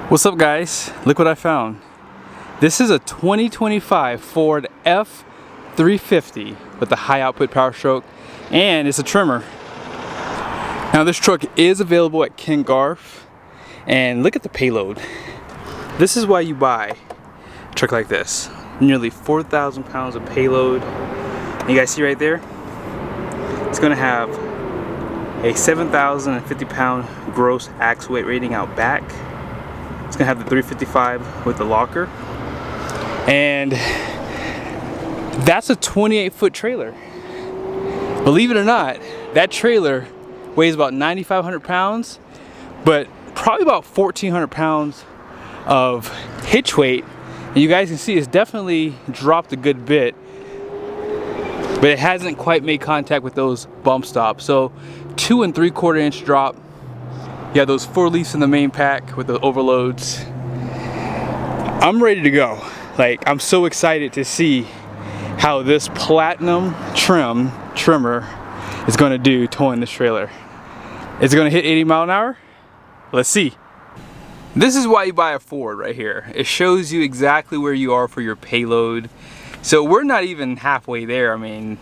What's up, guys? Look what I found. This is a 2025 Ford F350 with a high output power stroke, and it's a trimmer. Now this truck is available at Garff, and look at the payload. This is why you buy a truck like this. Nearly 4,000 pounds of payload. And you guys see right there? It's gonna have a 7,050 pound gross axle weight rating out back. It's gonna have the 355 with the locker, and that's a 28-foot trailer. Believe it or not, that trailer weighs about 9,500 pounds, but probably about 1,400 pounds of hitch weight. And you guys can see it's definitely dropped a good bit, but it hasn't quite made contact with those bump stops. So 2 3/4 inch drop. You have those 4 leafs in the main pack with the overloads. I'm ready to go. Like, I'm so excited to see how this platinum trimmer is gonna do towing this trailer. Is it gonna hit 80 mile an hour? Let's see. This is why you buy a Ford right here. It shows you exactly where you are for your payload. So we're not even halfway there. I mean,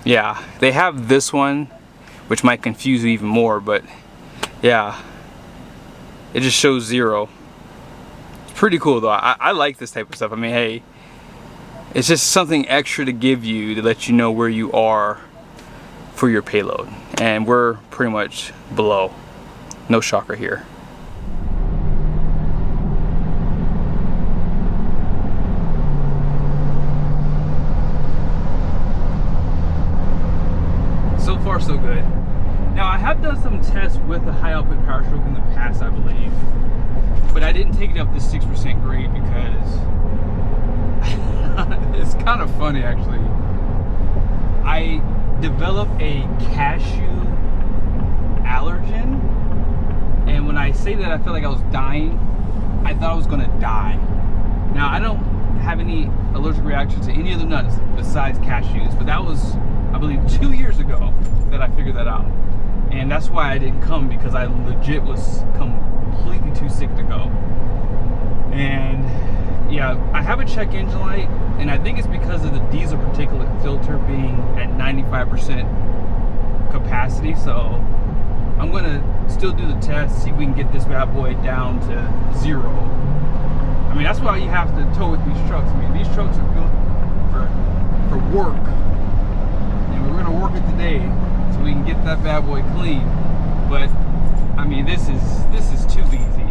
yeah, they have this one, which might confuse you even more, but yeah, it just shows 0. It's pretty cool though. I like this type of stuff. I mean, hey, it's just something extra to give you to let you know where you are for your payload. And we're pretty much below. No shocker here. So far, so good. Now, I have done some tests with a high output power stroke in the past, I believe, but I didn't take it up to 6% grade because it's kind of funny, actually. I developed a cashew allergen, and when I say that I felt like I was dying, I thought I was gonna die. Now, I don't have any allergic reactions to any other nuts besides cashews, but that was, I believe, 2 years ago that I figured that out. And that's why I didn't come, because I legit was completely too sick to go. And yeah, I have a check engine light, and I think it's because of the diesel particulate filter being at 95% capacity. So I'm gonna still do the test, see if we can get this bad boy down to 0. I mean, that's why you have to tow with these trucks. I mean, these trucks are built for work, and we're gonna work it today so we can get that bad boy clean. But I mean, this is too easy.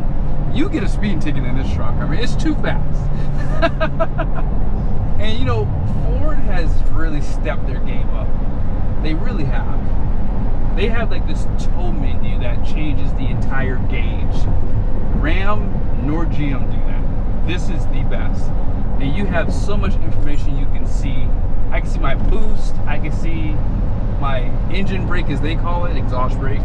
You get a speeding ticket in this truck. I mean, it's too fast. And you know, Ford has really stepped their game up. They really have. They have like this tow menu that changes the entire gauge. Ram nor GM do that. This is the best. And you have so much information you can see. I can see my boost, I can see my engine brake, as they call it, exhaust brake.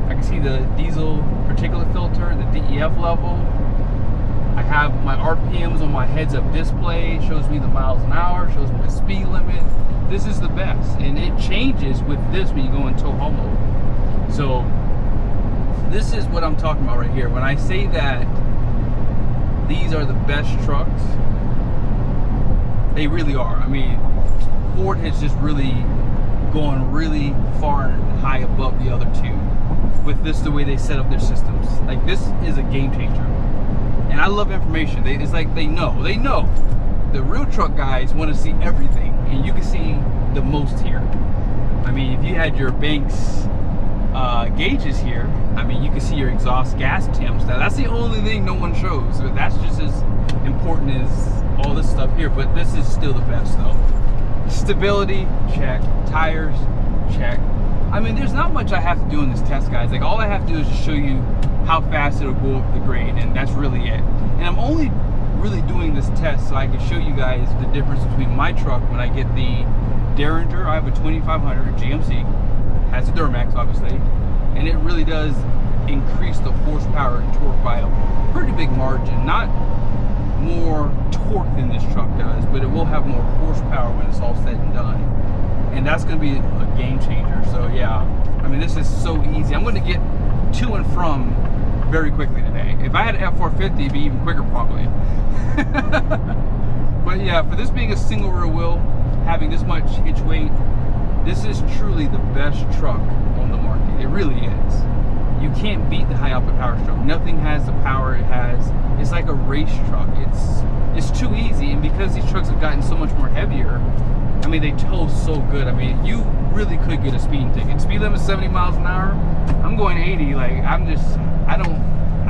I can see the diesel particulate filter, the DEF level. I have my RPMs on my heads-up display, shows me the miles an hour, shows me the speed limit. This is the best, and it changes with this when you go in tow haul mode. So this is what I'm talking about right here. When I say that these are the best trucks, they really are. I mean, Ford has just really going really far and high above the other two with this, the way they set up their systems. Like, this is a game changer. And I love information. It's like they know. The real truck guys want to see everything, and you can see the most here. I mean, if you had your Banks gauges here, I mean, you can see your exhaust gas temps. Now, that's the only thing no one shows. So that's just as important as all this stuff here, but this is still the best though. Stability, check. Tires, check. I mean, there's not much I have to do in this test, guys. Like, all I have to do is just show you how fast it'll go up the grade, and that's really it. And I'm only really doing this test so I can show you guys the difference between my truck when I get the Derringer. I have a 2500 GMC, has a Duramax obviously, and it really does increase the horsepower and torque by a pretty big margin. Not more torque than this truck does, but it will have more horsepower when it's all said and done. And that's going to be a game changer. So yeah, I mean, this is so easy. I'm going to get to and from very quickly today. If If I had an F450, it'd be even quicker probably. But yeah, for this being a single rear wheel, having this much hitch weight, this is truly the best truck on the market. It really is. You can't beat the high output power stroke. Nothing has the power it has. It's like a race truck. It's too easy, and because these trucks have gotten so much more heavier, I mean, they tow so good. I mean, you really could get a speeding ticket. Speed limit is 70 miles an hour. I'm going 80. Like, I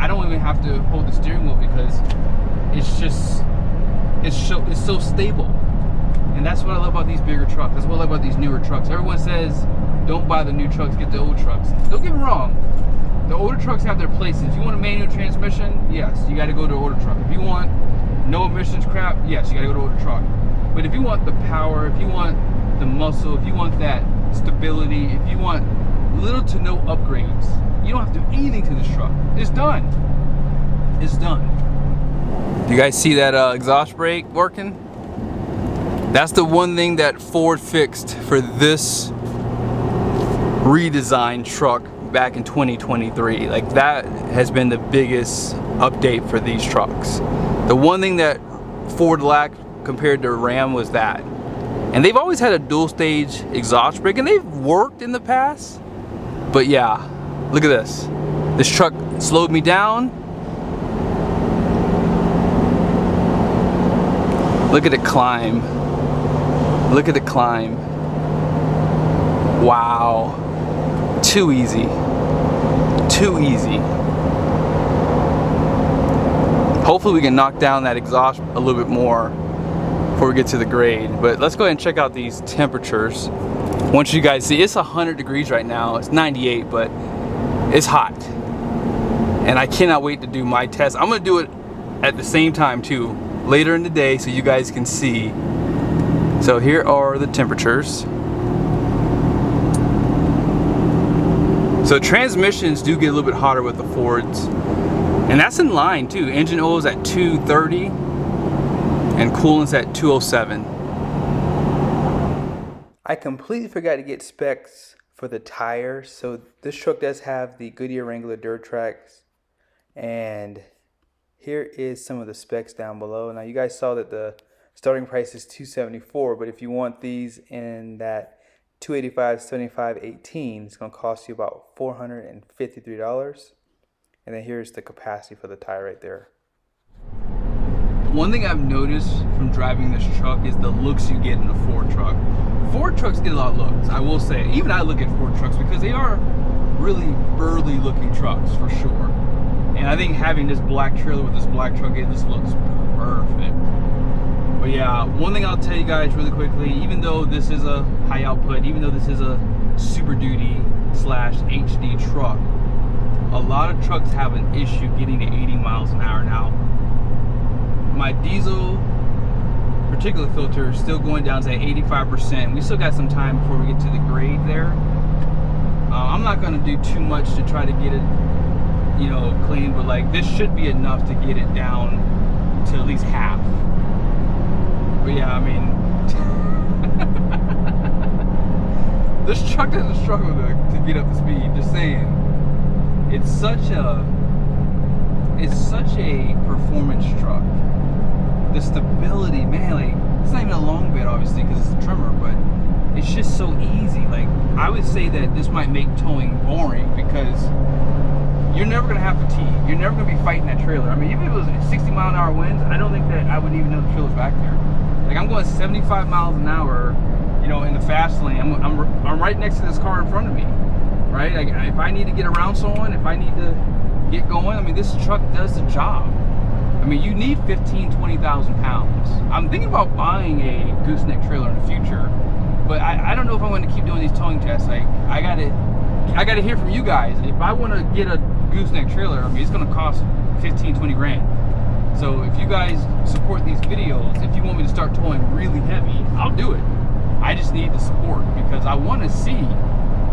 don't even have to hold the steering wheel because it's so stable. And that's what I love about these bigger trucks. That's what I love about these newer trucks. Everyone says, don't buy the new trucks, get the old trucks. Don't get me wrong. The older trucks have their places. If you want a manual transmission, yes, you got to go to an older truck. If you want no emissions crap, yes, you got to go to an older truck. But if you want the power, if you want the muscle, if you want that stability, if you want little to no upgrades, you don't have to do anything to this truck. It's done. It's done. Do you guys see that exhaust brake working? That's the one thing that Ford fixed for this redesigned truck back in 2023. Like, that has been the biggest update for these trucks. The one thing that Ford lacked compared to Ram was that. And they've always had a dual stage exhaust brake, and they've worked in the past. But yeah, look at this. This truck slowed me down. Look at it climb. Look at it climb. Wow. Too easy. Too easy. Hopefully we can knock down that exhaust a little bit more before we get to the grade. But let's go ahead and check out these temperatures. Once you guys see, it's 100 degrees right now. It's 98, but it's hot. And I cannot wait to do my test. I'm gonna do it at the same time too, later in the day, so you guys can see. So here are the temperatures. So transmissions do get a little bit hotter with the Fords, and that's in line too. Engine oil is at 230 and coolant's at 207. I completely forgot to get specs for the tires. So this truck does have the Goodyear Wrangler Dirt Tracks, and here is some of the specs down below. Now you guys saw that the starting price is $274, but if you want these in that 285, 75, 18, it's going to cost you about $453. And then here's the capacity for the tire right there. One thing I've noticed from driving this truck is the looks you get in a Ford truck. Ford trucks get a lot of looks, I will say. Even I look at Ford trucks because they are really burly looking trucks for sure. And I think having this black trailer with this black truck, this looks perfect. But yeah, one thing I'll tell you guys really quickly, even though this is a high output, even though this is a Super Duty / HD truck, a lot of trucks have an issue getting to 80 miles an hour now. My diesel particulate filter is still going down to 85%. We still got some time before we get to the grade there. I'm not going to do too much to try to get it, you know, clean, but like this should be enough to get it down to at least half. But yeah, I mean, this truck doesn't struggle to get up to speed. Just saying, it's such a performance truck. The stability, man, like it's not even a long bed obviously because it's a trimmer, but it's just so easy. Like I would say that this might make towing boring because you're never gonna have fatigue. You're never gonna be fighting that trailer. I mean, even if it was 60-mile-an-hour winds, I don't think that I wouldn't even know the trailer's back there. Like I'm going 75 miles an hour, you know, in the fast lane. I'm right next to this car in front of me, right? Like if I need to get around someone, if I need to get going, I mean, this truck does the job. I mean, you need 20,000 pounds. I'm thinking about buying a gooseneck trailer in the future, but I don't know if I want to keep doing these towing tests. Like I gotta hear from you guys. If I want to get a gooseneck trailer, I mean, it's gonna cost 15-20 grand. So if you guys support these videos, if you want me to start towing really heavy, I'll do it. I just need the support because I want to see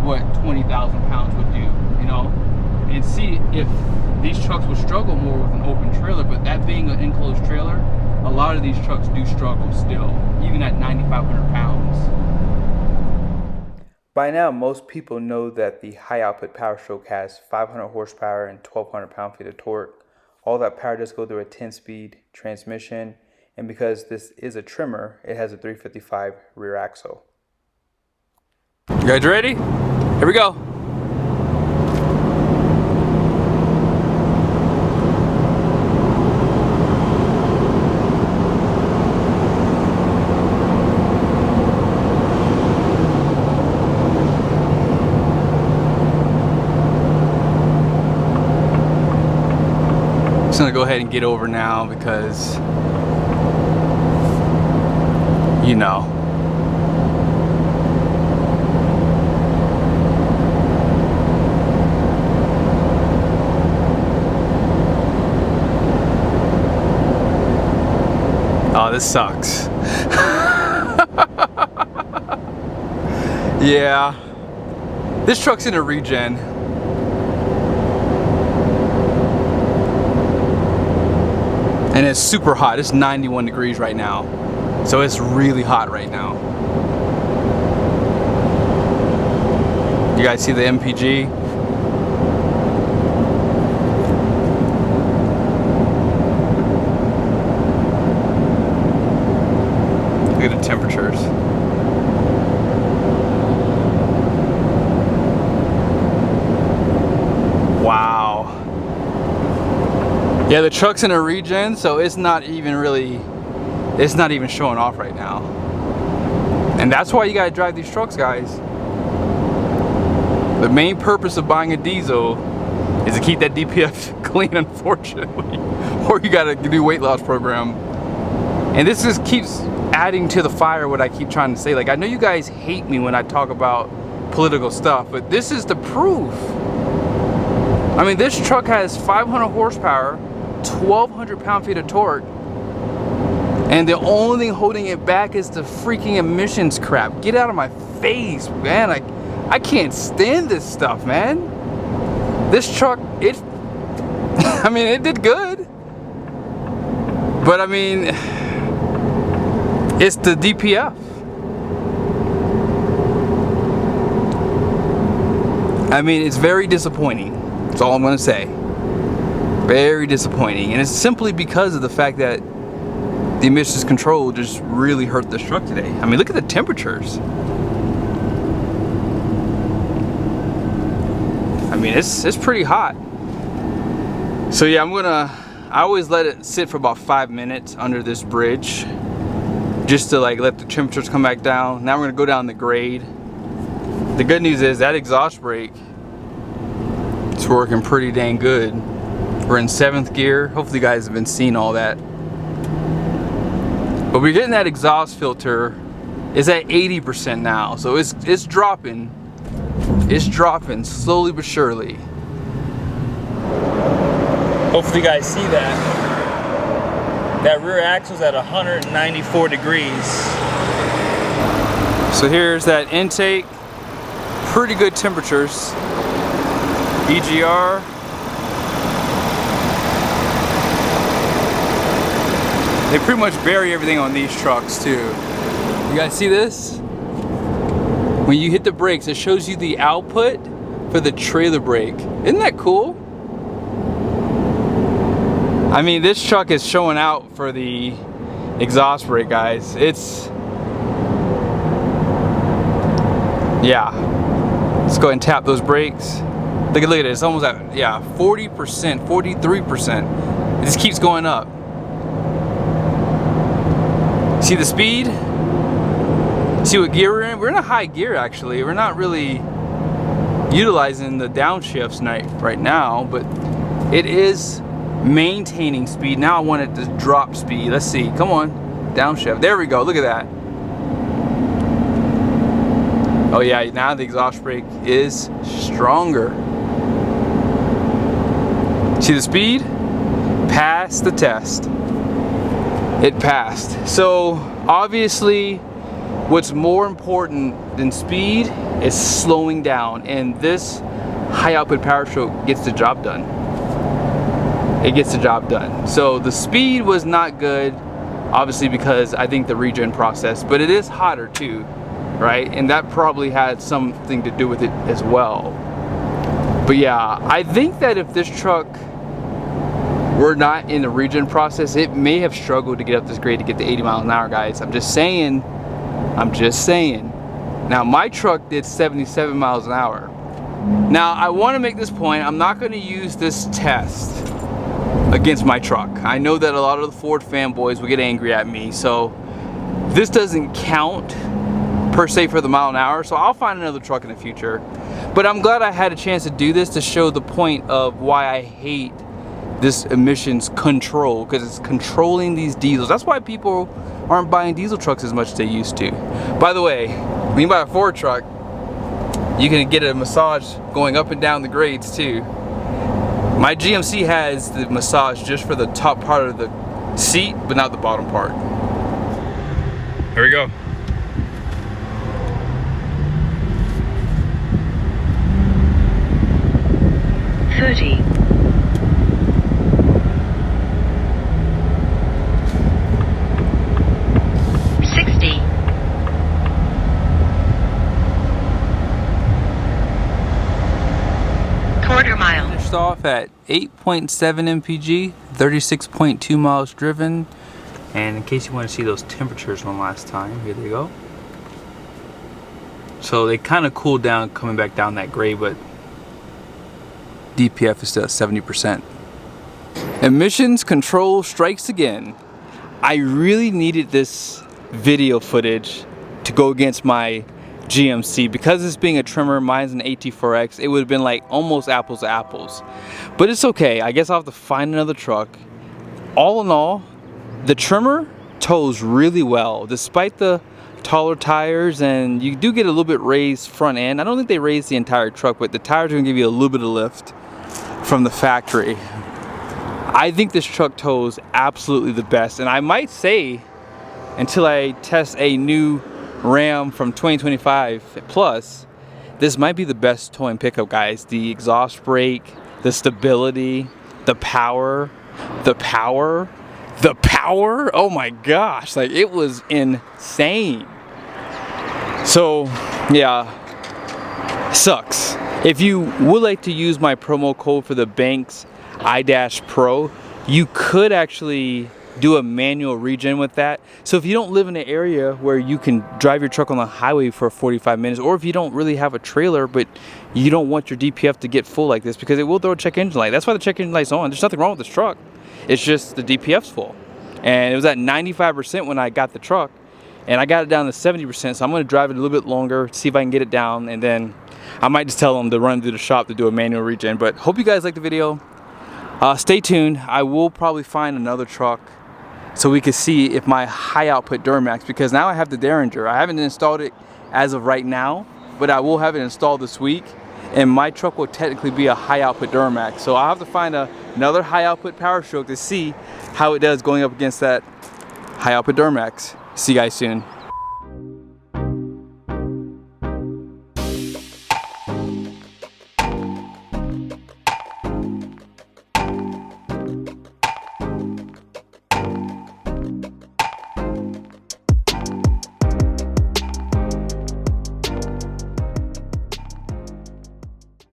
what 20,000 pounds would do, you know, and see if these trucks will struggle more with an open trailer. But that being an enclosed trailer, a lot of these trucks do struggle still, even at 9,500 pounds. By now, most people know that the high output Power Stroke has 500 horsepower and 1,200 pound-feet of torque, all that power does go through a 10-speed transmission. And because this is a trimmer, it has a 355 rear axle. You guys ready? Here we go. I'm just gonna go ahead and get over now because, you know. Oh, this sucks. Yeah. This truck's in a regen. And it's super hot. It's 91 degrees right now. So it's really hot right now. You guys see the MPG? Look at the temperatures. Wow. Yeah, the truck's in a regen, so it's not even showing off right now. And that's why you gotta drive these trucks, guys. The main purpose of buying a diesel is to keep that DPF clean, unfortunately. Or you gotta do weight loss program. And this just keeps adding to the fire what I keep trying to say. Like, I know you guys hate me when I talk about political stuff, but this is the proof. I mean, this truck has 500 horsepower, 1,200 pound-feet of torque, and the only thing holding it back is the freaking emissions crap. Get out of my face, man. I can't stand this stuff, man. This truck, I mean, it did good. But I mean, it's the DPF. I mean, it's very disappointing. That's all I'm gonna say. Very disappointing. And it's simply because of the fact that the emissions control just really hurt this truck today. I mean, look at the temperatures. I mean, it's pretty hot. So yeah, I always let it sit for about 5 minutes under this bridge, just to like let the temperatures come back down. Now we're gonna go down the grade. The good news is that exhaust brake, it's working pretty dang good. We're in 7th gear. Hopefully you guys have been seeing all that. But we're getting that exhaust filter. It's at 80% now, so it's dropping. It's dropping slowly but surely. Hopefully you guys see that. That rear axle's at 194 degrees. So here's that intake. Pretty good temperatures. EGR. They pretty much bury everything on these trucks too. You guys see this? When you hit the brakes, it shows you the output for the trailer brake. Isn't that cool? I mean, this truck is showing out for the exhaust brake, guys. Yeah. Let's go ahead and tap those brakes. Look at it. It's almost at, yeah, 40%, 43%. It just keeps going up. See the speed? See what gear we're in? We're in a high gear, actually. We're not really utilizing the downshifts right now, but it is maintaining speed. Now I want it to drop speed. Let's see. Come on. Downshift. There we go. Look at that. Oh yeah, now the exhaust brake is stronger. See the speed? Passed the test. It passed. So obviously what's more important than speed is slowing down, and this high output power stroke gets the job done. It gets the job done. So the speed was not good, obviously, because I think the regen process, but it is hotter too, right? And that probably had something to do with it as well. But yeah, I think that if this truck we're not in the regen process, it may have struggled to get up this grade to get to 80 miles an hour, guys. I'm just saying. Now my truck did 77 miles an hour. Now I want to make this point, I'm not going to use this test against my truck. I know that a lot of the Ford fanboys will get angry at me, so this doesn't count per se for the mile an hour, so I'll find another truck in the future. But I'm glad I had a chance to do this to show the point of why I hate this emissions control, because it's controlling these diesels. That's why people aren't buying diesel trucks as much as they used to. By the way, when you buy a Ford truck, you can get a massage going up and down the grades too. My GMC has the massage just for the top part of the seat, but not the bottom part. Here we go. Finished off at 8.7 mpg, 36.2 miles driven. And in case you want to see those temperatures one last time, here they go. So they kind of cooled down coming back down that grade, but DPF is still at 70%. Emissions control strikes again. I really needed this video footage to go against my GMC. Because it's being a trimmer, mine's an AT4X, it would have been like almost apples to apples. But it's okay, I guess I'll have to find another truck. All in all, the trimmer tows really well, despite the taller tires, and you do get a little bit raised front end. I don't think they raised the entire truck, but the tires are gonna give you a little bit of lift from the factory. I think this truck tows absolutely the best, and I might say, until I test a new Ram from 2025 plus, this might be the best towing pickup, guys. The exhaust brake, the stability, the power, oh my gosh, like it was insane. So yeah, sucks. If you would like to use my promo code for the Banks iDash-Pro, you could actually do a manual regen with that. So if you don't live in an area where you can drive your truck on the highway for 45 minutes, or if you don't really have a trailer but you don't want your DPF to get full like this, because it will throw a check engine light. That's why the check engine light's on. There's nothing wrong with this truck. It's just the DPF's full. And it was at 95% when I got the truck, and I got it down to 70%, so I'm going to drive it a little bit longer, see if I can get it down, and then I might just tell them to run through the shop to do a manual regen. But hope you guys liked the video. Stay tuned. I will probably find another truck so we can see if my high output Duramax, because now I have the Derringer. I haven't installed it as of right now, but I will have it installed this week, and my truck will technically be a high output Duramax. So I'll have to find another high output Power Stroke to see how it does going up against that high output Duramax. See you guys soon.